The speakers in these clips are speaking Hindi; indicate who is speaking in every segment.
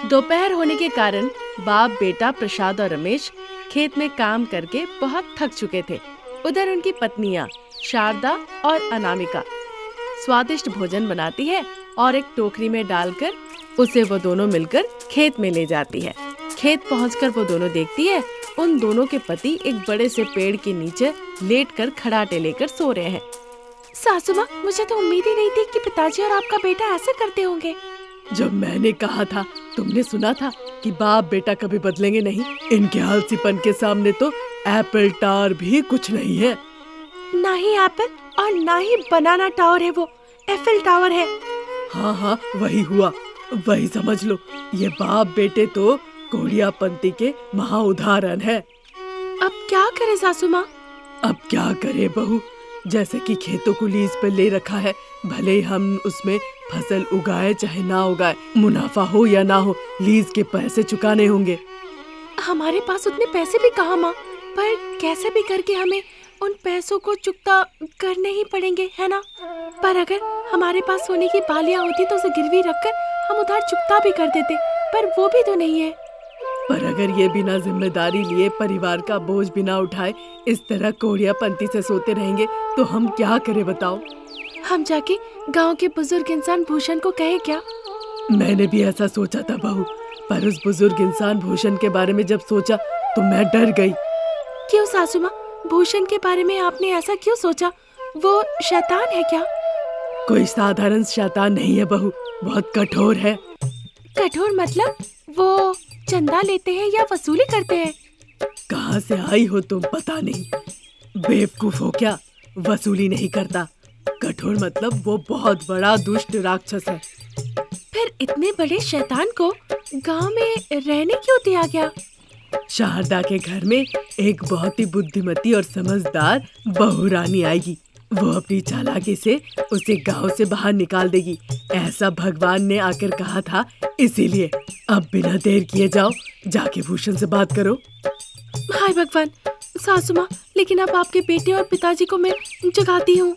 Speaker 1: दोपहर होने के कारण बाप बेटा प्रसाद और रमेश खेत में काम करके बहुत थक चुके थे। उधर उनकी पत्नियां शारदा और अनामिका स्वादिष्ट भोजन बनाती है और एक टोकरी में डालकर उसे वो दोनों मिलकर खेत में ले जाती है। खेत पहुंचकर वो दोनों देखती है उन दोनों के पति एक बड़े से पेड़ के नीचे लेटकर खराटे लेकर सो रहे हैं। सासू माँ, मुझे तो उम्मीद ही नहीं थी कि पिताजी और आपका बेटा ऐसे करते होंगे।
Speaker 2: जब मैंने कहा था तुमने सुना था कि बाप बेटा कभी बदलेंगे नहीं। इनके आलसीपन के सामने तो एप्पल टावर भी कुछ नहीं है।
Speaker 1: ना ही एप्पल और ना ही बनाना टावर है, वो एफिल टावर है।
Speaker 2: हाँ, वही हुआ, वही समझ लो। ये बाप बेटे तो कोढ़ियापंती के महा उदाहरण है।
Speaker 1: अब क्या करे सासू माँ?
Speaker 2: अब क्या करे बहू, जैसे कि खेतों को लीज पर ले रखा है, भले ही हम उसमें फसल उगाए चाहे ना उगाए, मुनाफा हो या ना हो, लीज के पैसे चुकाने होंगे।
Speaker 1: हमारे पास उतने पैसे भी कहाँ माँ, पर कैसे भी करके हमें उन पैसों को चुकता करने ही पड़ेंगे, है ना? पर अगर हमारे पास सोने की बालियाँ होती तो उसे गिरवी रखकर हम उधार चुकता भी कर देते, पर वो भी तो नहीं है।
Speaker 2: पर अगर ये बिना जिम्मेदारी लिए परिवार का बोझ बिना उठाए इस तरह कोढ़ियापंती से सोते रहेंगे तो हम क्या करें बताओ?
Speaker 1: हम जाके गांव के बुजुर्ग इंसान भूषण को कहे क्या?
Speaker 2: मैंने भी ऐसा सोचा था बहू, पर उस बुजुर्ग इंसान भूषण के बारे में जब सोचा तो मैं डर गई।
Speaker 1: क्यों सासू माँ, भूषण के बारे में आपने ऐसा क्यों सोचा? वो शैतान है क्या?
Speaker 2: कोई साधारण शैतान नहीं है बहू, बहुत कठोर है।
Speaker 1: कठोर मतलब वो चंदा लेते हैं या वसूली करते हैं?
Speaker 2: कहाँ से आई हो तुम पता नहीं, बेवकूफ हो क्या? वसूली नहीं करता। कठोर मतलब वो बहुत बड़ा दुष्ट राक्षस है।
Speaker 1: फिर इतने बड़े शैतान को गांव में रहने क्यों दिया गया?
Speaker 2: शारदा के घर में एक बहुत ही बुद्धिमती और समझदार बहू रानी आएगी। वो अपनी चालाकी से उसे गांव से बाहर निकाल देगी, ऐसा भगवान ने आकर कहा था। इसीलिए अब बिना देर किए जाओ, जाके भूषण से बात करो।
Speaker 1: हाय भगवान, सासू माँ, लेकिन अब आपके बेटे और पिताजी को मैं जगाती हूँ।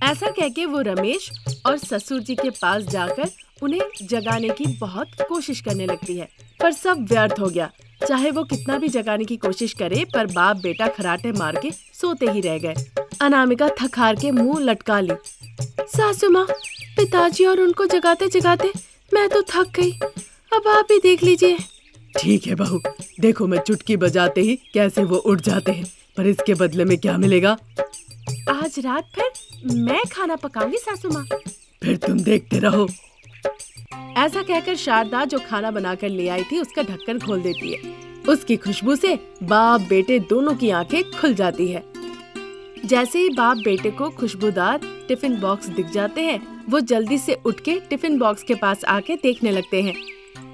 Speaker 1: ऐसा कहके वो रमेश और ससुर जी के पास जाकर उन्हें जगाने की बहुत कोशिश करने लगती है, पर सब व्यर्थ हो गया। चाहे वो कितना भी जगाने की कोशिश करे, पर बाप बेटा खराटे मार के सोते ही रह गए। अनामिका थक हार के मुंह लटका ली। सासू माँ, पिताजी और उनको जगाते जगाते मैं तो थक गई, अब आप ही देख लीजिए।
Speaker 2: ठीक है बहू, देखो मैं चुटकी बजाते ही कैसे वो उठ जाते हैं, पर इसके बदले में क्या मिलेगा?
Speaker 1: आज रात फिर मैं खाना पकाऊंगी सासू माँ।
Speaker 2: फिर तुम देखते रहो।
Speaker 1: ऐसा कहकर शारदा जो खाना बनाकर ले आई थी उसका ढक्कन खोल देती है। उसकी खुशबू से बाप बेटे दोनों की आंखें खुल जाती है। जैसे ही बाप बेटे को खुशबूदार टिफिन बॉक्स दिख जाते हैं, वो जल्दी से उठ के टिफिन बॉक्स के पास आके देखने लगते हैं।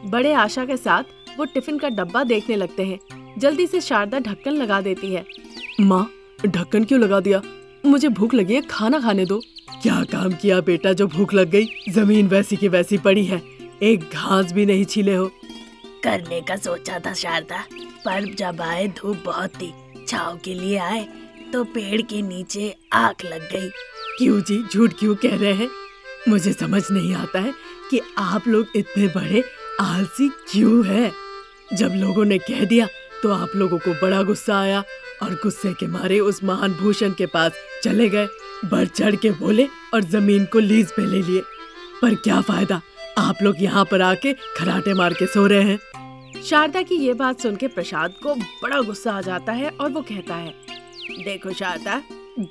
Speaker 1: बड़े आशा के साथ वो टिफिन का डब्बा देखने लगते हैं। जल्दी से शारदा ढक्कन लगा देती है।
Speaker 2: माँ, ढक्कन क्यों लगा दिया? मुझे भूख लगी है, खाना खाने दो। क्या काम किया बेटा जो भूख लग गई? जमीन वैसी की वैसी पड़ी है, एक घास भी नहीं छीले हो।
Speaker 3: करने का सोचा था शारदा, पर जब आए धूप बहुत थी, छांव के लिए आए तो पेड़ के नीचे आग लग गई।
Speaker 2: क्यों जी, झूठ क्यों कह रहे हैं? मुझे समझ नहीं आता है कि आप लोग इतने बड़े आलसी क्यों हैं? जब लोगों ने कह दिया तो आप लोगों को बड़ा गुस्सा आया और गुस्से के मारे उस महान भूषण के पास चले गए, बढ़ चढ़ के बोले और जमीन को लीज पे ले लिए। पर क्या फायदा, आप लोग यहाँ पर आके खराटे मार के सो रहे हैं।
Speaker 1: शारदा की ये बात सुन के प्रसाद को बड़ा गुस्सा आ जाता है और वो कहता है, देखो शारदा,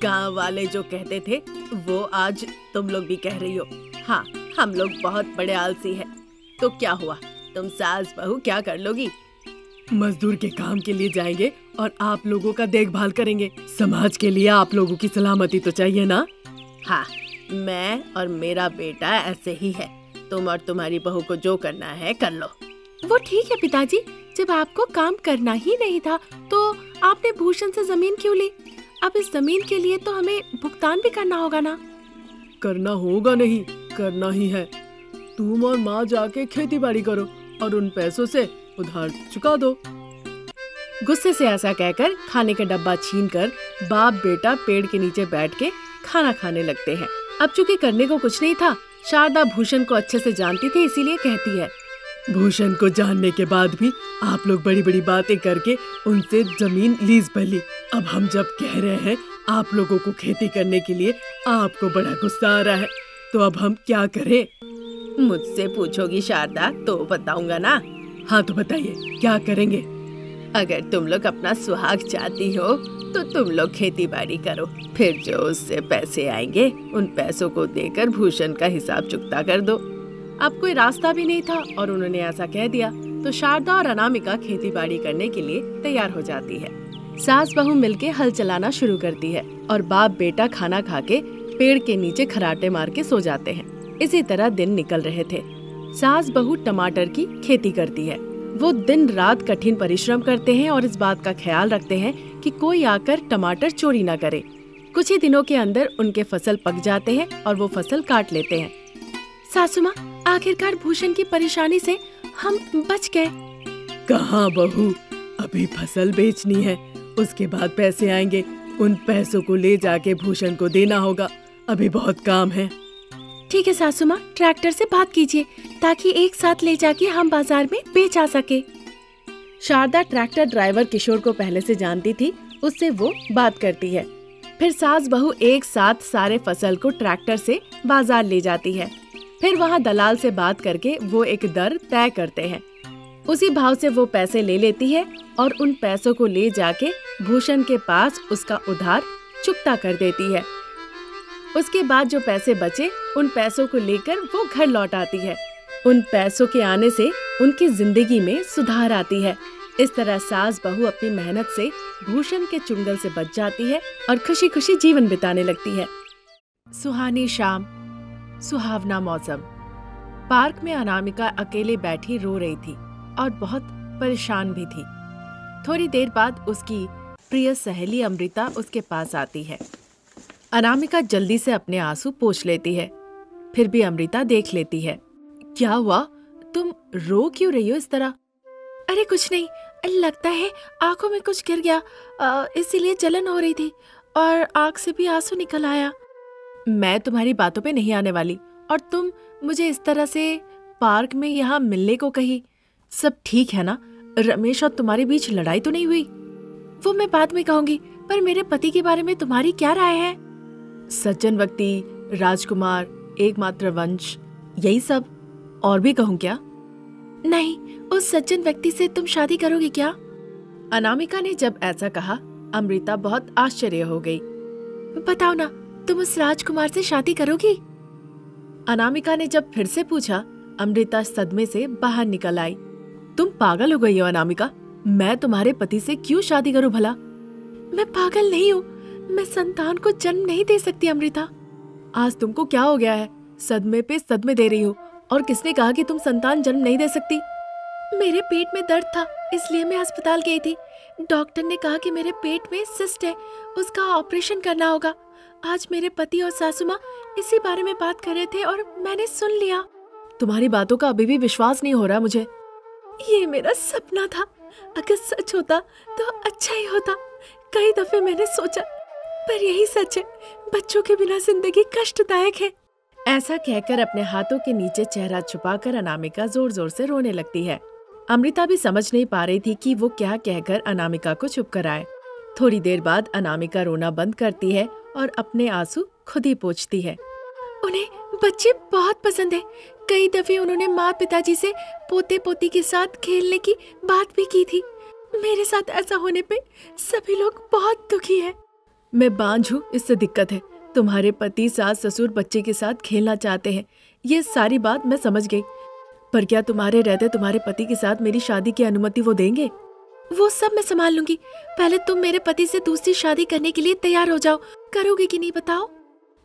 Speaker 1: गांव वाले जो कहते थे वो आज तुम लोग भी कह रही हो। हाँ, हम लोग बहुत बड़े आलसी हैं। तो क्या हुआ, तुम सास बहू क्या कर लोगी?
Speaker 2: मजदूर के काम के लिए जाएंगे और आप लोगों का देखभाल करेंगे। समाज के लिए आप लोगों की सलामती तो चाहिए ना?
Speaker 1: हाँ, मैं और मेरा बेटा ऐसे ही है। तुम और तुम्हारी बहू को जो करना है कर लो। वो ठीक है पिताजी, जब आपको काम करना ही नहीं था तो आपने भूषण से जमीन क्यों ली? अब इस जमीन के लिए तो हमें भुगतान भी करना होगा ना?
Speaker 2: करना होगा नहीं, करना ही है। तुम और माँ जाके खेती बाड़ी करो और उन पैसों से उधार चुका दो।
Speaker 1: गुस्से से ऐसा कहकर खाने का डब्बा छीनकर बाप बेटा पेड़ के नीचे बैठ के खाना खाने लगते हैं। अब चूंकि करने को कुछ नहीं था, शारदा भूषण को अच्छे से जानती थी, इसीलिए कहती है,
Speaker 2: भूषण को जानने के बाद भी आप लोग बड़ी बड़ी बातें करके उनसे जमीन लीज पर ली। अब हम जब कह रहे हैं आप लोगों को खेती करने के लिए, आपको बड़ा गुस्सा आ रहा है, तो अब हम क्या करें?
Speaker 1: मुझसे पूछोगी शारदा तो बताऊंगा ना।
Speaker 2: हाँ तो बताइए क्या करेंगे?
Speaker 1: अगर तुम लोग अपना सुहाग चाहती हो तो तुम लोग खेती बाड़ी करो, फिर जो उससे पैसे आएंगे उन पैसों को देकर भूषण का हिसाब चुकता कर दो। अब कोई रास्ता भी नहीं था और उन्होंने ऐसा कह दिया, तो शारदा और अनामिका खेती बाड़ी करने के लिए तैयार हो जाती है। सास बहू मिलके हल चलाना शुरू करती है और बाप बेटा खाना खा के पेड़ के नीचे खराटे मार के सो जाते हैं। इसी तरह दिन निकल रहे थे। सास बहू टमाटर की खेती करती है। वो दिन रात कठिन परिश्रम करते हैं और इस बात का ख्याल रखते हैं कि कोई आकर टमाटर चोरी न करे। कुछ ही दिनों के अंदर उनके फसल पक जाते हैं और वो फसल काट लेते हैं। सासू माँ, आखिरकार भूषण की परेशानी से हम बच गए।
Speaker 2: कहाँ बहू, अभी फसल बेचनी है, उसके बाद पैसे आएंगे। उन पैसों को ले जाके भूषण को देना होगा, अभी बहुत काम है।
Speaker 1: ठीक है सासू माँ, ट्रैक्टर से बात कीजिए ताकि एक साथ ले जाके हम बाजार में बेच आ सके। शारदा ट्रैक्टर ड्राइवर किशोर को पहले से जानती थी, उससे वो बात करती है। फिर सास बहू एक साथ सारे फसल को ट्रैक्टर से बाजार ले जाती है। फिर वहाँ दलाल से बात करके वो एक दर तय करते हैं। उसी भाव से वो पैसे ले लेती है और उन पैसों को ले जाके भूषण के पास उसका उधार चुकता कर देती है। उसके बाद जो पैसे बचे उन पैसों को लेकर वो घर लौट आती है। उन पैसों के आने से उनकी जिंदगी में सुधार आती है। इस तरह सास बहू अपनी मेहनत से भूषण के चुंगल से बच जाती है और खुशी खुशी जीवन बिताने लगती है। सुहानी शाम, सुहावना मौसम। पार्क में अनामिका अकेले बैठी रो रही थी और बहुत परेशान भी थी। थोड़ी देर बाद उसकी प्रिय सहेली अमृता उसके पास आती है। अनामिका जल्दी से अपने आंसू पोंछ लेती है, फिर भी अमृता देख लेती है। क्या हुआ, तुम रो क्यों रही हो इस तरह? अरे कुछ नहीं, लगता है आंखों में कुछ गिर गया, इसीलिए जलन हो रही थी और आंख से भी आंसू निकल आया। मैं तुम्हारी बातों पे नहीं आने वाली और तुम मुझे इस तरह से पार्क में यहाँ मिलने को कही। सब ठीक है ना? रमेश और तुम्हारे बीच लड़ाई तो नहीं हुई? वो मैं बाद में कहूंगी, पर मेरे पति के बारे में तुम्हारी क्या राय है? सज्जन व्यक्ति, राजकुमार, एकमात्र वंश, यही सब? और भी कहूँ क्या? नहीं, उस सज्जन व्यक्ति से तुम शादी करोगी क्या? अनामिका ने जब ऐसा कहा, अमृता बहुत आश्चर्य हो गई। बताओ ना, तुम उस राजकुमार से शादी करोगी? अनामिका ने जब फिर से पूछा, अमृता सदमे से बाहर निकल आई। तुम पागल हो गई हो अनामिका, मैं तुम्हारे पति से क्यों शादी करूं भला? मैं पागल नहीं हूँ, मैं संतान को जन्म नहीं दे सकती अमृता। आज तुमको क्या हो गया है? सदमे पे सदमे दे रही हो। और किसने कहा कि तुम संतान जन्म नहीं दे सकती? मेरे पेट में दर्द था, इसलिए मैं अस्पताल गई थी। डॉक्टर ने कहा कि मेरे पेट में सिस्ट है, उसका ऑपरेशन करना होगा। आज मेरे पति और सासू माँ इसी बारे में बात कर रहे थे और मैंने सुन लिया। तुम्हारी बातों का अभी भी विश्वास नहीं हो रहा मुझे। ये मेरा सपना था, अगर सच होता तो अच्छा ही होता। कई दफे मैंने सोचा, पर यही सच है, बच्चों के बिना जिंदगी कष्टदायक है। ऐसा कहकर अपने हाथों के नीचे चेहरा छुपाकर अनामिका जोर जोर से रोने लगती है। अमृता भी समझ नहीं पा रही थी कि वो क्या कहकर अनामिका को चुप कराए। थोड़ी देर बाद अनामिका रोना बंद करती है और अपने आंसू खुद ही पोंछती है। उन्हें बच्चे बहुत पसंद है। कई दफे उन्होंने माँ पिताजी से पोते पोती के साथ खेलने की बात भी की थी। मेरे साथ ऐसा होने पे सभी लोग बहुत दुखी हैं। मैं बांझ हूँ, इससे दिक्कत है। तुम्हारे पति, सास, ससुर बच्चे के साथ खेलना चाहते हैं, ये सारी बात मैं समझ गई। पर क्या तुम्हारे रहते तुम्हारे पति के साथ मेरी शादी की अनुमति वो देंगे? वो सब मैं संभाल लूंगी। पहले तुम मेरे पति से दूसरी शादी करने के लिए तैयार हो जाओ। करोगे कि नहीं बताओ?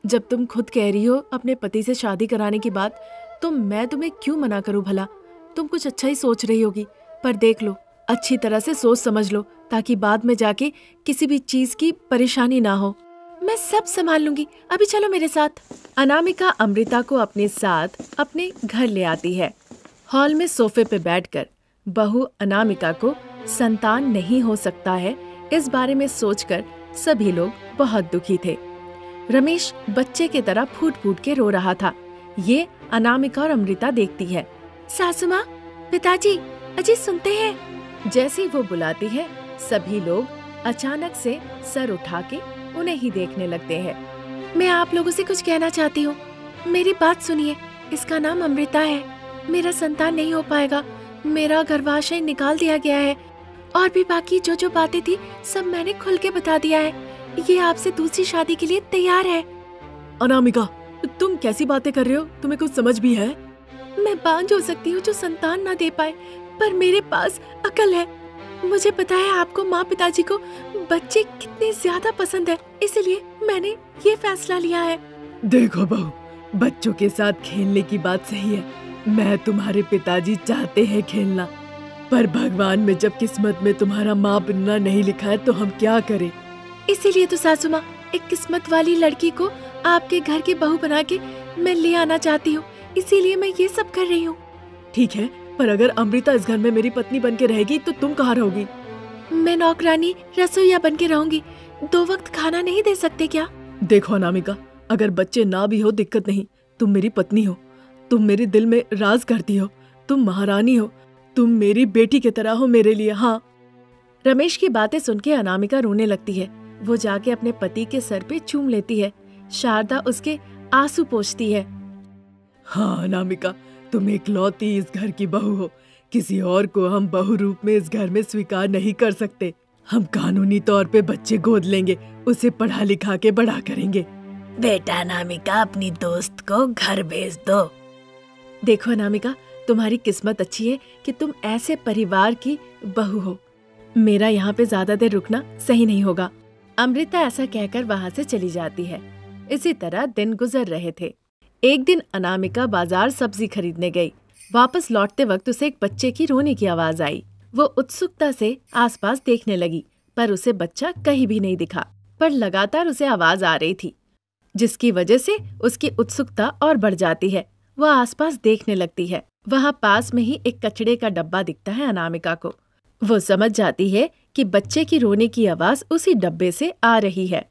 Speaker 1: जब तुम खुद कह रही हो अपने पति से शादी कराने की बात, तो मैं तुम्हें क्यों मना करूं भला? तुम कुछ अच्छा ही सोच रही होगी, पर देख लो, अच्छी तरह से सोच समझ लो, ताकि बाद में जाके किसी भी चीज की परेशानी ना हो। मैं सब संभाल लूंगी, अभी चलो मेरे साथ। अनामिका अमृता को अपने साथ अपने घर ले आती है। हॉल में सोफे पे बैठकर बहू अनामिका को संतान नहीं हो सकता है, इस बारे में सोचकर सभी लोग बहुत दुखी थे। रमेश बच्चे की तरह फूट फूट के रो रहा था। ये अनामिका और अमृता देखती है। सासू माँ, पिताजी, अजी सुनते हैं। जैसे ही वो बुलाती है, सभी लोग अचानक से सर उठा के उन्हें ही देखने लगते हैं। मैं आप लोगों से कुछ कहना चाहती हूँ, मेरी बात सुनिए। इसका नाम अमृता है। मेरा संतान नहीं हो पाएगा, मेरा गर्भाशय निकाल दिया गया है और भी बाकी जो जो बातें थी सब मैंने खुल के बता दिया है। ये आपसे दूसरी शादी के लिए तैयार है।
Speaker 2: अनामिका, तुम कैसी बातें कर रहे हो? तुम्हें कुछ समझ भी है?
Speaker 1: मैं बांझ हो सकती हूँ जो संतान ना दे पाए, पर मेरे पास अकल है। मुझे पता है आपको माँ पिताजी को बच्चे कितने ज्यादा पसंद है, इसलिए मैंने ये फैसला लिया है।
Speaker 2: देखो बहू, बच्चों के साथ खेलने की बात सही है। मैं तुम्हारे पिताजी चाहते हैं खेलना, पर भगवान में जब किस्मत में तुम्हारा माँ बनना नहीं लिखा है तो हम क्या करें?
Speaker 1: इसीलिए तो सासू माँ, एक किस्मत वाली लड़की को आपके घर की बहू बना के मैं ले आना चाहती हूँ, इसीलिए मैं ये सब कर रही हूँ।
Speaker 2: ठीक है, पर अगर अमृता इस घर में मेरी पत्नी बन के रहेगी तो तुम कहाँ रहोगी?
Speaker 1: मैं नौकरानी रसोइया बन के रहूंगी। 2 वक्त खाना नहीं दे सकते क्या?
Speaker 2: देखो अनामिका, अगर बच्चे ना भी हो दिक्कत नहीं, तुम मेरी पत्नी हो, तुम मेरे दिल में राज करती हो, तुम महारानी हो, तुम मेरी बेटी की तरह हो मेरे लिए। हाँ।
Speaker 1: रमेश की बातें सुन के अनामिका रोने लगती है। वो जाके अपने पति के सर पे चूम लेती है। शारदा उसके आंसू पोंछती है।
Speaker 2: हाँ अनामिका, तुम इकलौती इस घर की बहू हो। किसी और को हम बहू रूप में इस घर में स्वीकार नहीं कर सकते। हम कानूनी तौर पे बच्चे गोद लेंगे, उसे पढ़ा लिखा के बड़ा करेंगे।
Speaker 3: बेटा अनामिका, अपनी दोस्त को घर भेज दो।
Speaker 1: देखो अनामिका, तुम्हारी किस्मत अच्छी है कि तुम ऐसे परिवार की बहू हो। मेरा यहाँ पे ज्यादा देर रुकना सही नहीं होगा। अमृता ऐसा कहकर वहाँ से चली जाती है। इसी तरह दिन गुजर रहे थे। एक दिन अनामिका बाजार सब्जी खरीदने गई। वापस लौटते वक्त उसे एक बच्चे की रोने की आवाज आई। वो उत्सुकता से आसपास देखने लगी, पर उसे बच्चा कहीं भी नहीं दिखा। पर लगातार उसे आवाज आ रही थी, जिसकी वजह से उसकी उत्सुकता और बढ़ जाती है। वह आसपास देखने लगती है। वहाँ पास में ही एक कचड़े का डब्बा दिखता है अनामिका को। वो समझ जाती है कि बच्चे की रोने की आवाज उसी डब्बे से आ रही है।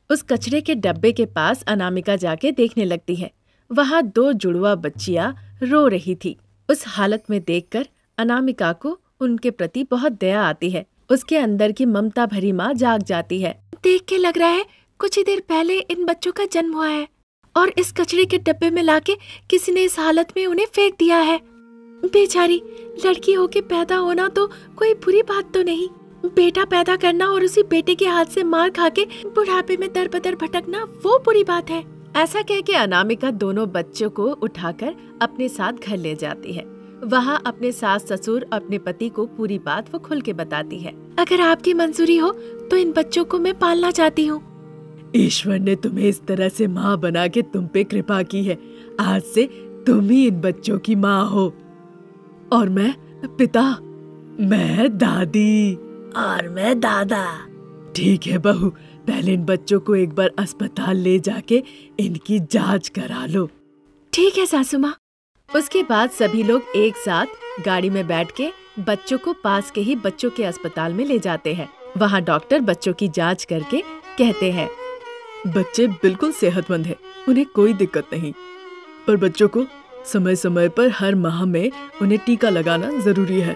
Speaker 1: उस कचड़े के डब्बे के पास अनामिका जाके देखने लगती है। वहाँ 2 जुड़वा बच्चियां रो रही थी। उस हालत में देखकर अनामिका को उनके प्रति बहुत दया आती है। उसके अंदर की ममता भरी माँ जाग जाती है। देख के लग रहा है कुछ ही देर पहले इन बच्चों का जन्म हुआ है और इस कचरे के डब्बे में लाके किसी ने इस हालत में उन्हें फेंक दिया है। बेचारी लड़की होके पैदा होना तो कोई बुरी बात तो नहीं, बेटा पैदा करना और उसी बेटे के हाथ से मार खा के बुढ़ापे में दर बदर भटकना वो बुरी बात है। ऐसा कह के अनामिका दोनों बच्चों को उठाकर अपने साथ घर ले जाती है। वहाँ अपने सास ससुर अपने पति को पूरी बात वो खुल के बताती है। अगर आपकी मंजूरी हो तो इन बच्चों को मैं पालना चाहती हूँ।
Speaker 2: ईश्वर ने तुम्हें इस तरह से माँ बना के तुम पे कृपा की है। आज से तुम ही इन बच्चों की माँ हो और मैं पिता, मैं दादी
Speaker 3: और मैं दादा।
Speaker 2: ठीक है बहू, पहले इन बच्चों को एक बार अस्पताल ले जाके इनकी जांच करा लो।
Speaker 1: ठीक है सासू माँ। उसके बाद सभी लोग एक साथ गाड़ी में बैठ के बच्चों को पास के ही बच्चों के अस्पताल में ले जाते हैं। वहाँ डॉक्टर बच्चों की जांच करके कहते हैं,
Speaker 2: बच्चे बिल्कुल सेहतमंद हैं, उन्हें कोई दिक्कत नहीं, पर बच्चों को समय समय पर हर माह में उन्हें टीका लगाना जरूरी है।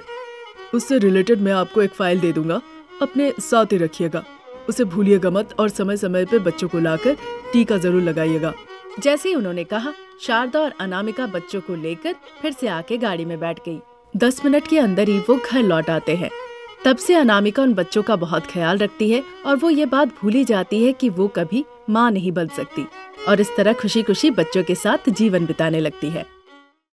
Speaker 2: उससे रिलेटेड मैं आपको एक फाइल दे दूंगा, अपने साथ ही रखिएगा, उसे भूलिएगा मत और समय समय पे बच्चों को लाकर टीका जरूर लगाइएगा।
Speaker 1: जैसे ही उन्होंने कहा, शारदा और अनामिका बच्चों को लेकर फिर से आके गाड़ी में बैठ गई। 10 मिनट के अंदर ही वो घर लौट आते हैं। तब से अनामिका उन बच्चों का बहुत ख्याल रखती है और वो ये बात भूल ही जाती है कि वो कभी माँ नहीं बन सकती और इस तरह खुशी खुशी बच्चों के साथ जीवन बिताने लगती है।